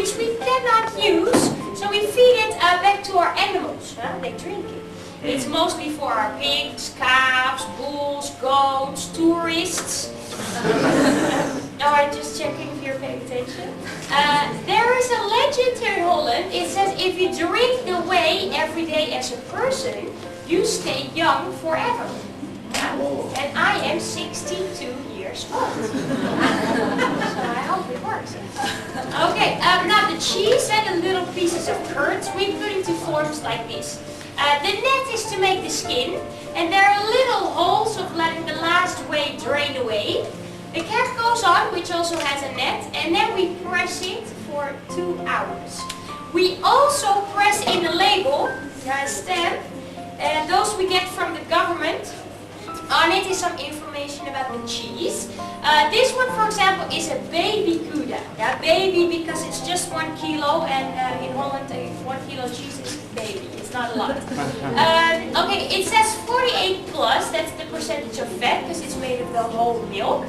which we cannot use, so we feed it back to our animals. They drink it. It's mostly for our pigs, calves, bulls, goats, tourists. I'm just checking if you're paying attention. There is a legend here in Holland. It says if you drink the whey every day as a person, you stay young forever. And I am 62 years old. So I hope it works. Okay, now the cheese and the little pieces of curds we put into forms like this. The net is to make the skin, and there are little holes of letting the last whey drain away. The cap goes on, which also has a net, and then we press it for 2 hours. We also press in a label, a stamp, those we get from the government. On it is some information about the cheese. This one, for example, is a baby Gouda. Yeah, baby because it's just 1 kilo, and in Holland, 1 kilo cheese is baby. It's not a lot. Okay, it says 48 plus. That's the percentage of fat because it's made of the whole milk.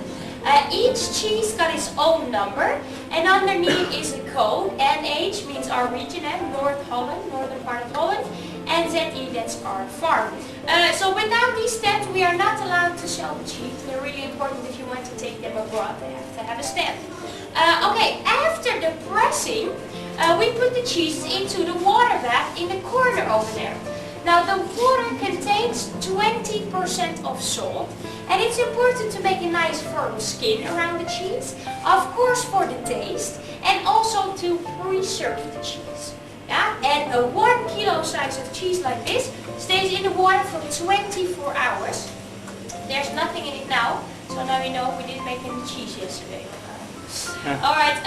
Each cheese got its own number, and underneath is a code. NH means our region, and North Holland, northern part of Holland. And ZE, that's our farm. So without these stamps, we are not allowed to sell the cheese. They're really important if you want to take them abroad. They have to have a stamp. Okay, after the pressing, we put the cheeses into the water bath in the corner over there. Now the water contains 20% of salt, and it's important to make a nice firm skin around the cheese, of course for the taste, and also to preserve the cheese. Yeah? And a 1 kilo size of cheese like this stays in the water for 24 hours. There's nothing in it now, so now you know we didn't make any cheese yesterday. Alright,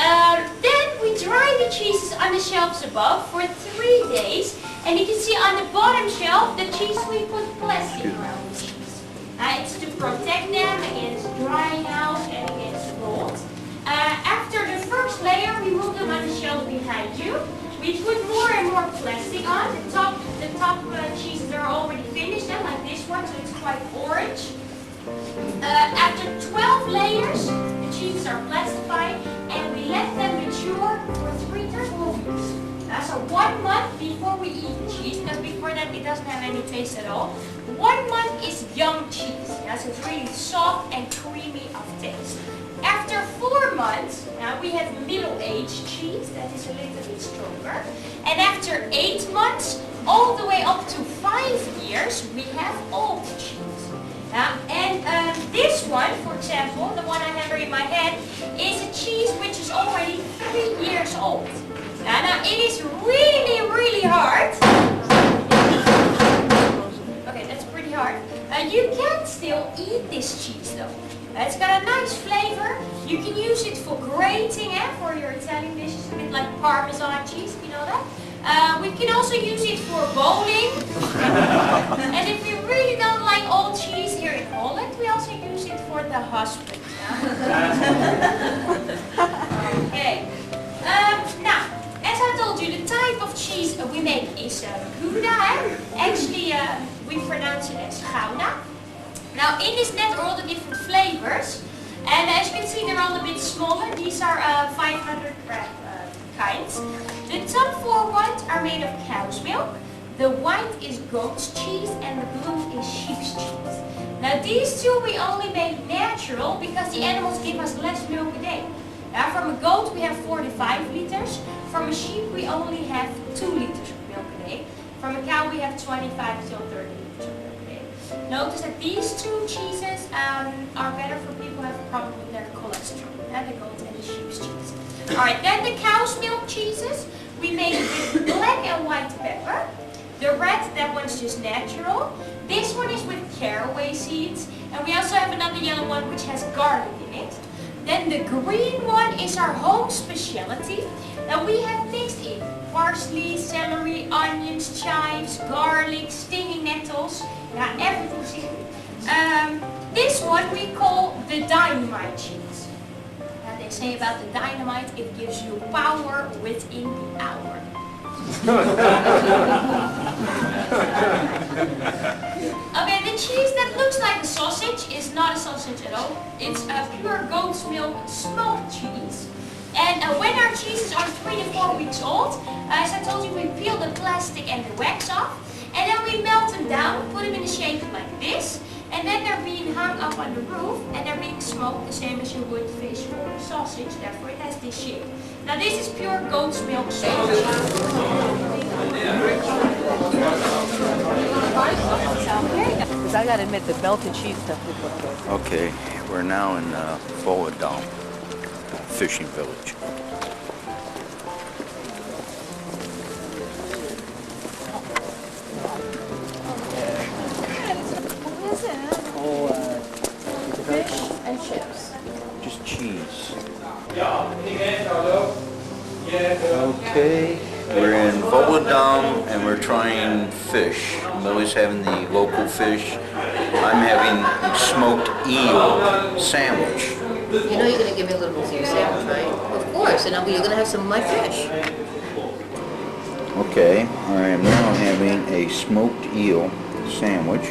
then we dry the cheeses on the shelves above for 3 days. And you can see on the bottom shelf, the cheese we put plastic around the cheese. It's to protect them against drying out and against mold. After the first layer, we move them on the shelf behind you. We put more and more plastic on. The top cheeses are already finished, like this one, so it's quite orange. After 12 layers, the cheeses are plastified, and we let them mature for 3 to 4 weeks. So 1 month before we eat the cheese, because before that it doesn't have any taste at all. 1 month is young cheese, so it's really soft and creamy of taste. After 4 months, now we have middle-aged cheese that is a little bit stronger. And after 8 months, all the way up to 5 years, we have old cheese. And this one, for example, the one I have here in my hand, is a cheese which is already 3 years old. Now it is really, really hard. Okay, that's pretty hard. You can still eat this cheese though. It's got a nice flavor. You can use it for grating for your Italian dishes, a bit like Parmesan cheese, you know that. We can also use it for bowling. And if you really don't like old cheese here in Holland, we also use it for the husband. Okay. Now, as I told you, the type of cheese we make is Gouda. Actually, we pronounce it as Gouda. Now, in this net are all the different flavors. And as you can see, they're all a bit smaller. These are 500 gram kinds. The top 4 ones are made of cow's milk. The white is goat's cheese and the blue is sheep's cheese. Now these two we only make natural because the animals give us less milk a day. Now from a goat we have 4 to 5 liters. From a sheep we only have 2 liters of milk a day. From a cow we have 25 to 30 liters of milk a day. Notice that these two cheeses are better for people who have a problem with their cholesterol. The goat and the sheep's cheese. Alright, then the cow's milk cheeses we make with black and white pepper. The red, that one's just natural. This one is with caraway seeds. And we also have another yellow one which has garlic in it. Then the green one is our home specialty. Now we have mixed in parsley, celery, onions, chives, garlic, stinging nettles. Yeah, everything's in. This one we call the dynamite cheese. They say about the dynamite, it gives you power within the hour. Okay, the cheese that looks like a sausage is not a sausage at all. It's a pure goat's milk smoked cheese. And when our cheeses are 3 to 4 plastic and the wax off. And then we melt them down, put them in a shape like this. And then they're being hung up on the roof and they're being smoked the same as you would fish or sausage. Therefore it has this shape. Now this is pure goat's milk sausage. Because I gotta admit, the melted cheese stuff would look good. Okay, we're now in Volendam fishing village. What is it? Fish and chips. Just cheese. Okay, we're in Volendam and we're trying fish. Millie's having the local fish. I'm having smoked eel sandwich. You know you're gonna give me a little bit of your sandwich, right? Of course, and you're gonna have some of my fish. Okay, I am now having a smoked eel sandwich.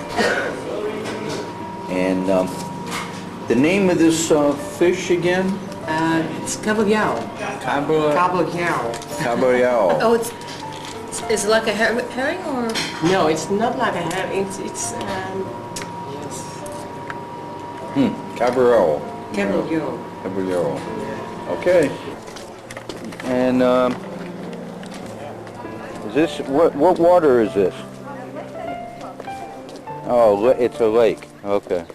And the name of this fish again? It's cabeljauw. Cabeljauw. Cabeljauw. Oh, it's like a herring or? No, it's not like a herring. It's yes. Cabeljauw. Cabeljauw. Cabeljauw. Okay. And is this what water is this? Oh, it's a lake. Okay.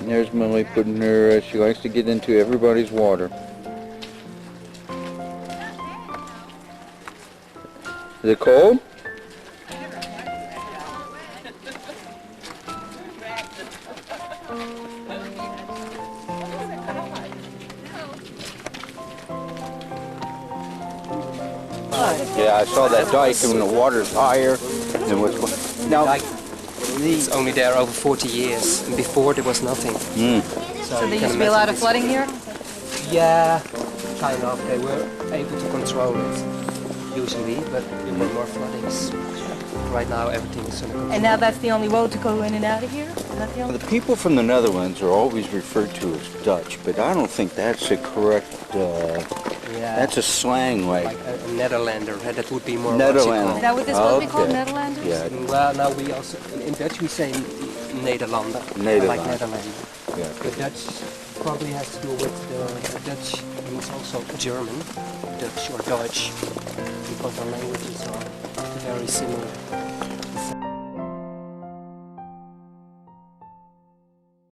And there's Millie putting her, she likes to get into everybody's water. Is it cold? Yeah, I saw that dike and the water's higher than what's going. Now, It's only there over 40 years, and before there was nothing. So there used to be a lot of flooding here? Yeah, kind of. They were able to control it, usually, but there were more floodings. Right now everything is under control. And now that's the only road to go in and out of here? Not the only? the people from the Netherlands are always referred to as Dutch, but I don't think that's the correct, Yeah, that's a slang like a Netherlander, that would be more Netherlander. Is that what they're supposed to be called, Okay. Netherlanders? Yeah, Well, now we also, in Dutch we say Nederlander, Nederlander. like Netherlander. yeah. The Dutch probably has to do with the Dutch means also German, Dutch or Deutsch, because our languages are very similar.